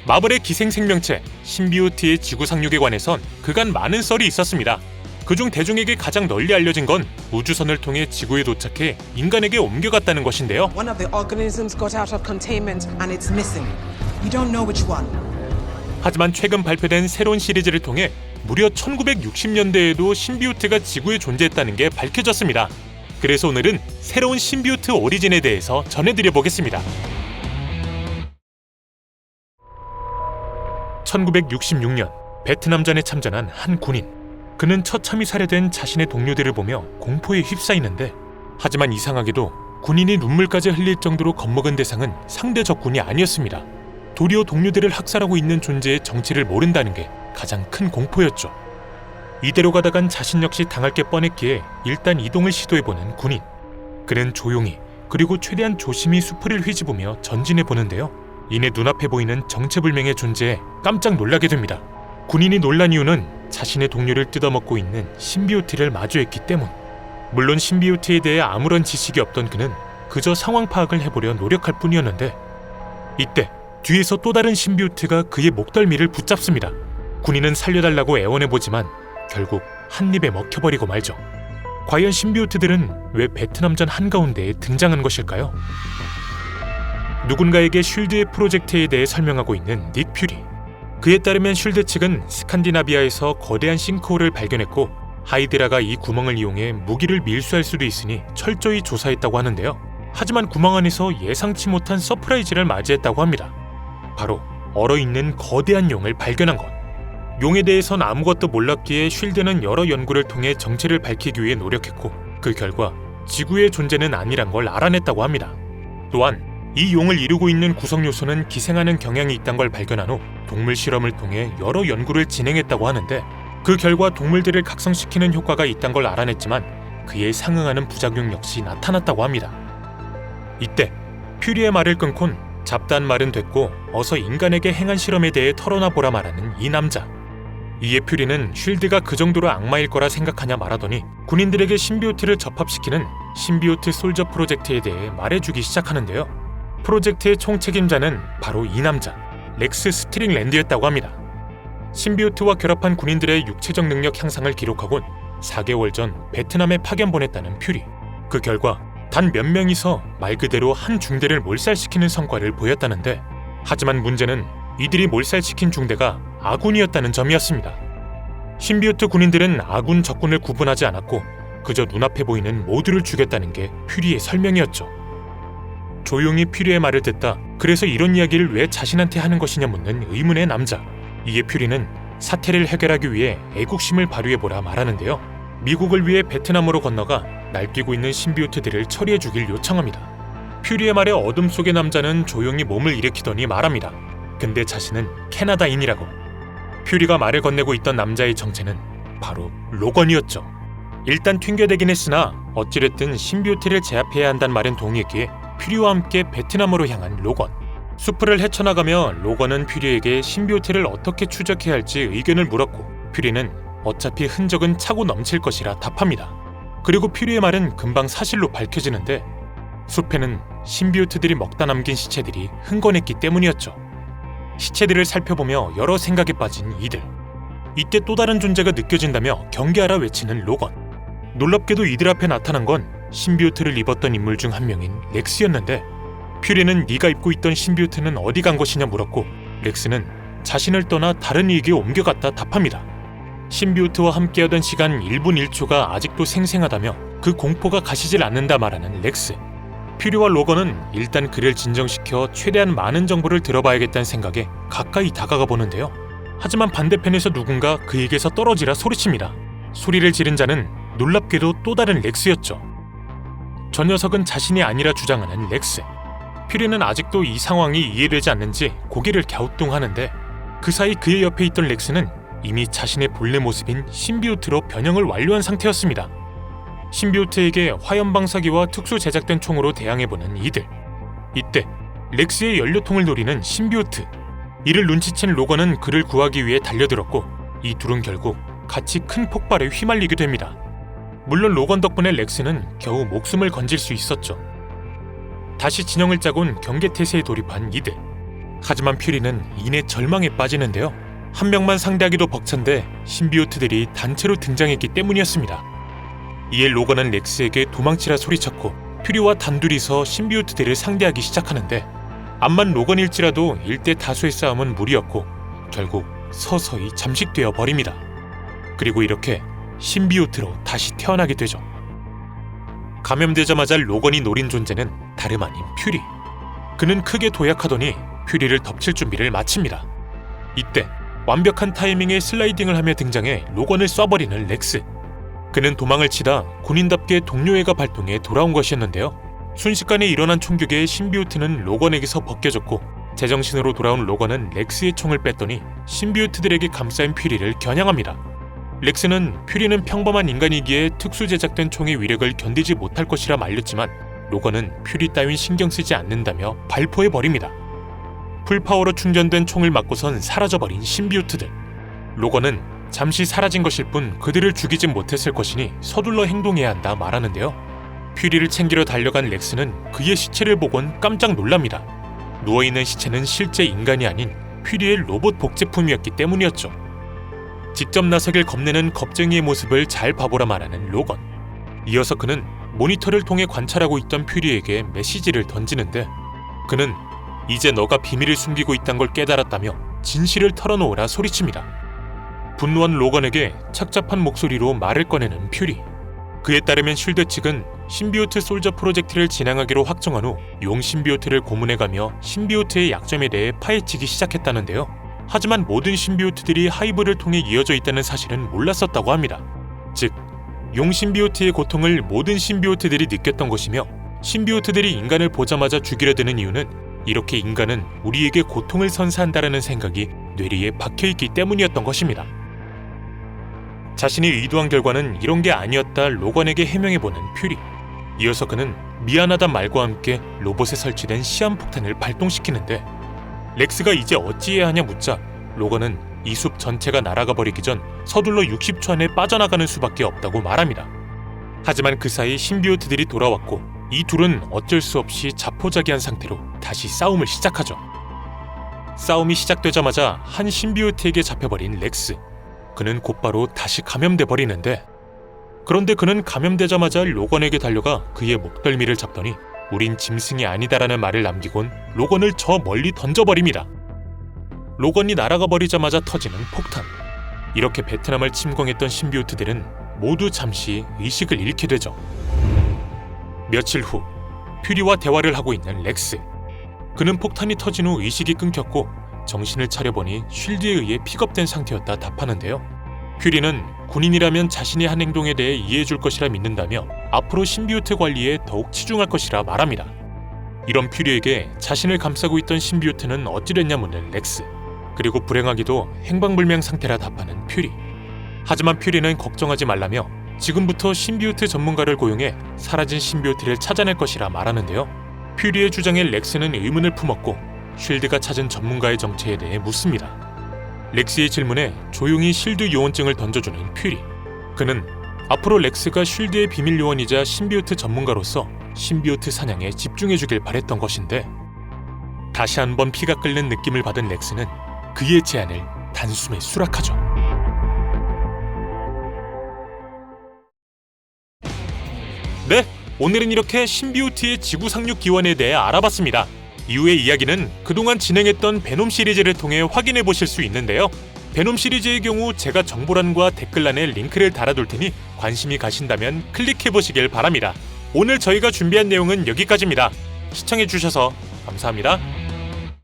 마블의 기생생명체 신비오트의 지구 상륙에 관해선 그간 많은 썰이 있었습니다. 그중 대중에게 가장 널리 알려진 건 우주선을 통해 지구에 도착해 인간에게 옮겨갔다는 것인데요. One of the organisms got out of containment and it's missing. We don't know which one. 하지만 최근 발표된 새로운 시리즈를 통해 무려 1960년대에도 신비오트가 지구에 존재했다는 게 밝혀졌습니다. 그래서 오늘은 새로운 신비오트 오리진에 대해서 전해드려 보겠습니다. 1966년 베트남전에 참전한 한 군인. 그는 처참히 살해된 자신의 동료들을 보며 공포에 휩싸이는데, 하지만 이상하게도 군인이 눈물까지 흘릴 정도로 겁먹은 대상은 상대 적군이 아니었습니다. 도리어 동료들을 학살하고 있는 존재의 정체를 모른다는 게 가장 큰 공포였죠. 이대로 가다간 자신 역시 당할 게 뻔했기에 일단 이동을 시도해보는 군인. 그는 조용히 그리고 최대한 조심히 수풀을 휘집으며 전진해보는데요. 이내 눈앞에 보이는 정체불명의 존재에 깜짝 놀라게 됩니다. 군인이 놀란 이유는 자신의 동료를 뜯어먹고 있는 신비오트를 마주했기 때문. 물론 신비오트에 대해 아무런 지식이 없던 그는 그저 상황 파악을 해보려 노력할 뿐이었는데, 이때 뒤에서 또 다른 신비오트가 그의 목덜미를 붙잡습니다. 군인은 살려달라고 애원해보지만 결국 한 입에 먹혀버리고 말죠. 과연 신비오트들은 왜 베트남전 한가운데에 등장한 것일까요? 누군가에게 쉴드의 프로젝트에 대해 설명하고 있는 닉 퓨리. 그에 따르면 쉴드 측은 스칸디나비아에서 거대한 싱크홀을 발견했고 하이드라가 이 구멍을 이용해 무기를 밀수할 수도 있으니 철저히 조사했다고 하는데요. 하지만 구멍 안에서 예상치 못한 서프라이즈를 맞이했다고 합니다. 바로 얼어있는 거대한 용을 발견한 것. 용에 대해선 아무것도 몰랐기에 쉴드는 여러 연구를 통해 정체를 밝히기 위해 노력했고 그 결과 지구의 존재는 아니란 걸 알아냈다고 합니다. 또한 이 용을 이루고 있는 구성 요소는 기생하는 경향이 있다는 걸 발견한 후 동물 실험을 통해 여러 연구를 진행했다고 하는데, 그 결과 동물들을 각성시키는 효과가 있다는 걸 알아냈지만 그에 상응하는 부작용 역시 나타났다고 합니다. 이때 퓨리의 말을 끊곤 잡다한 말은 됐고 어서 인간에게 행한 실험에 대해 털어놔 보라 말하는 이 남자. 이에 퓨리는 쉴드가 그 정도로 악마일 거라 생각하냐 말하더니 군인들에게 신비오트를 접합시키는 신비오트 솔저 프로젝트에 대해 말해주기 시작하는데요. 프로젝트의 총책임자는 바로 이 남자, 렉스 스트링랜드였다고 합니다. 신비오트와 결합한 군인들의 육체적 능력 향상을 기록하곤 4개월 전 베트남에 파견 보냈다는 퓨리. 그 결과 단 몇 명이서 말 그대로 한 중대를 몰살시키는 성과를 보였다는데, 하지만 문제는 이들이 몰살시킨 중대가 아군이었다는 점이었습니다. 신비오트 군인들은 아군 적군을 구분하지 않았고 그저 눈앞에 보이는 모두를 죽였다는 게 퓨리의 설명이었죠. 조용히 퓨리의 말을 듣다 그래서 이런 이야기를 왜 자신한테 하는 것이냐 묻는 의문의 남자. 이에 퓨리는 사태를 해결하기 위해 애국심을 발휘해보라 말하는데요. 미국을 위해 베트남으로 건너가 날뛰고 있는 신비오트들을 처리해주길 요청합니다. 퓨리의 말에 어둠 속의 남자는 조용히 몸을 일으키더니 말합니다. 근데 자신은 캐나다인이라고. 퓨리가 말을 건네고 있던 남자의 정체는 바로 로건이었죠. 일단 튕겨대긴 했으나 어찌됐든 신비오트를 제압해야 한다는 말은 동의했기에 퓨리와 함께 베트남으로 향한 로건. 수풀을 헤쳐나가며 로건은 퓨리에게 신비오트를 어떻게 추적해야 할지 의견을 물었고 퓨리는 어차피 흔적은 차고 넘칠 것이라 답합니다. 그리고 퓨리의 말은 금방 사실로 밝혀지는데, 숲에는 신비오트들이 먹다 남긴 시체들이 흥건했기 때문이었죠. 시체들을 살펴보며 여러 생각에 빠진 이들. 이때 또 다른 존재가 느껴진다며 경계하라 외치는 로건. 놀랍게도 이들 앞에 나타난 건 신비오트를 입었던 인물 중 한 명인 렉스였는데, 퓨리는 네가 입고 있던 신비오트는 어디 간 것이냐 물었고 렉스는 자신을 떠나 다른 이에게 옮겨갔다 답합니다. 신비오트와 함께하던 시간 1분 1초가 아직도 생생하다며 그 공포가 가시질 않는다 말하는 렉스. 퓨리와 로건은 일단 그를 진정시켜 최대한 많은 정보를 들어봐야겠다는 생각에 가까이 다가가 보는데요. 하지만 반대편에서 누군가 그에게서 떨어지라 소리칩니다. 소리를 지른 자는 놀랍게도 또 다른 렉스였죠. 저 녀석은 자신이 아니라 주장하는 렉스. 퓨리는 아직도 이 상황이 이해되지 않는지 고개를 갸우뚱하는데, 그 사이 그의 옆에 있던 렉스는 이미 자신의 본래 모습인 신비오트로 변형을 완료한 상태였습니다. 신비오트에게 화염방사기와 특수 제작된 총으로 대항해보는 이들. 이때 렉스의 연료통을 노리는 신비오트. 이를 눈치챈 로건은 그를 구하기 위해 달려들었고 이 둘은 결국 같이 큰 폭발에 휘말리게 됩니다. 물론 로건 덕분에 렉스는 겨우 목숨을 건질 수 있었죠. 다시 진영을 짜곤 경계태세에 돌입한 이들. 하지만 퓨리는 이내 절망에 빠지는데요. 한 명만 상대하기도 벅찬데 신비오트들이 단체로 등장했기 때문이었습니다. 이에 로건은 렉스에게 도망치라 소리쳤고 퓨리와 단둘이서 신비오트들을 상대하기 시작하는데 암만 로건일지라도 1대 다수의 싸움은 무리였고 결국 서서히 잠식되어 버립니다. 그리고 이렇게 신비오트로 다시 태어나게 되죠. 감염되자마자 로건이 노린 존재는 다름 아닌 퓨리. 그는 크게 도약하더니 퓨리를 덮칠 준비를 마칩니다. 이때 완벽한 타이밍에 슬라이딩을 하며 등장해 로건을 쏴버리는 렉스. 그는 도망을 치다 군인답게 동료애가 발동해 돌아온 것이었는데요. 순식간에 일어난 총격에 신비오트는 로건에게서 벗겨졌고 제정신으로 돌아온 로건은 렉스의 총을 뺐더니 신비오트들에게 감싸인 퓨리를 겨냥합니다. 렉스는 퓨리는 평범한 인간이기에 특수 제작된 총의 위력을 견디지 못할 것이라 말렸지만 로건은 퓨리 따윈 신경 쓰지 않는다며 발포해버립니다. 풀파워로 충전된 총을 맞고선 사라져버린 신비오트들. 로건은 잠시 사라진 것일 뿐 그들을 죽이진 못했을 것이니 서둘러 행동해야 한다 말하는데요. 퓨리를 챙기러 달려간 렉스는 그의 시체를 보곤 깜짝 놀랍니다. 누워있는 시체는 실제 인간이 아닌 퓨리의 로봇 복제품이었기 때문이었죠. 직접 나서길 겁내는 겁쟁이의 모습을 잘 봐보라 말하는 로건. 이어서 그는 모니터를 통해 관찰하고 있던 퓨리에게 메시지를 던지는데 그는 이제 너가 비밀을 숨기고 있다는 걸 깨달았다며 진실을 털어놓으라 소리칩니다. 분노한 로건에게 착잡한 목소리로 말을 꺼내는 퓨리. 그에 따르면 쉴드 측은 신비오트 솔저 프로젝트를 진행하기로 확정한 후 용 신비오트를 고문해가며 신비오트의 약점에 대해 파헤치기 시작했다는데요. 하지만 모든 신비오트들이 하이브를 통해 이어져 있다는 사실은 몰랐었다고 합니다. 즉, 용 신비오트의 고통을 모든 신비오트들이 느꼈던 것이며 신비오트들이 인간을 보자마자 죽이려 드는 이유는 이렇게 인간은 우리에게 고통을 선사한다라는 생각이 뇌리에 박혀있기 때문이었던 것입니다. 자신이 의도한 결과는 이런 게 아니었다 로건에게 해명해보는 퓨리. 이어서 그는 미안하단 말과 함께 로봇에 설치된 시한폭탄을 발동시키는데 렉스가 이제 어찌해야 하냐 묻자 로건은 이 숲 전체가 날아가 버리기 전 서둘러 60초 안에 빠져나가는 수밖에 없다고 말합니다. 하지만 그 사이 신비오트들이 돌아왔고 이 둘은 어쩔 수 없이 자포자기한 상태로 다시 싸움을 시작하죠. 싸움이 시작되자마자 한 신비오트에게 잡혀버린 렉스. 그는 곧바로 다시 감염돼 버리는데 그런데 그는 감염되자마자 로건에게 달려가 그의 목덜미를 잡더니 우린 짐승이 아니다라는 말을 남기곤 로건을 저 멀리 던져버립니다. 로건이 날아가 버리자마자 터지는 폭탄. 이렇게 베트남을 침공했던 신비오트들은 모두 잠시 의식을 잃게 되죠. 며칠 후 퓨리와 대화를 하고 있는 렉스. 그는 폭탄이 터진 후 의식이 끊겼고 정신을 차려보니 쉴드에 의해 픽업된 상태였다 답하는데요. 퓨리는 군인이라면 자신의 한 행동에 대해 이해해줄 것이라 믿는다며 앞으로 신비오트 관리에 더욱 치중할 것이라 말합니다. 이런 퓨리에게 자신을 감싸고 있던 신비오트는 어찌됐냐 묻는 렉스. 그리고 불행하게도 행방불명 상태라 답하는 퓨리. 하지만 퓨리는 걱정하지 말라며 지금부터 신비오트 전문가를 고용해 사라진 신비오트를 찾아낼 것이라 말하는데요. 퓨리의 주장에 렉스는 의문을 품었고 쉴드가 찾은 전문가의 정체에 대해 묻습니다. 렉스의 질문에 조용히 쉴드 요원증을 던져주는 퓨리. 그는 앞으로 렉스가 쉴드의 비밀 요원이자 신비오트 전문가로서 신비오트 사냥에 집중해주길 바랬던 것인데 다시 한번 피가 끓는 느낌을 받은 렉스는 그의 제안을 단숨에 수락하죠. 네, 오늘은 이렇게 신비오트의 지구 상륙 기원에 대해 알아봤습니다. 이후의 이야기는 그동안 진행했던 베놈 시리즈를 통해 확인해 보실 수 있는데요. 베놈 시리즈의 경우 제가 정보란과 댓글란에 링크를 달아둘 테니 관심이 가신다면 클릭해 보시길 바랍니다. 오늘 저희가 준비한 내용은 여기까지입니다. 시청해 주셔서 감사합니다.